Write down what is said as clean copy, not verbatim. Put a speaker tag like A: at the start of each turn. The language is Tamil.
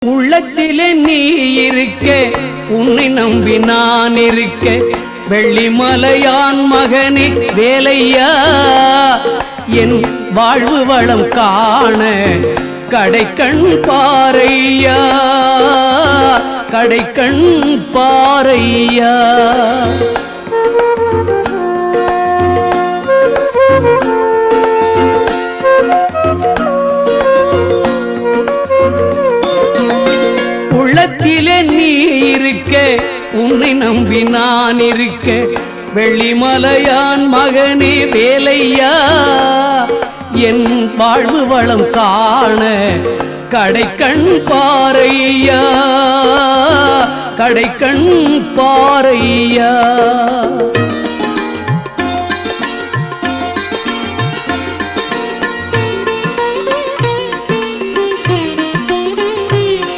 A: உள்ளத்திலே நீ இருக்க, உன்னை நம்பி நான் இருக்க, வெள்ளிமலையான் மகனே வேலையா, என் வாழ்வு வளம் காண கடைக்கண் பாரையா, கடைக்கண் பாரையா. உள்ளத்திலே நீ இருக்க, உன்னை நம்பி நான் இருக்க, வெள்ளிமலையான் மகனே வேலையா, என் வாழ்வு வளம் காண கடைக்கண் பாரையா, கடைக்கண் பாரையா.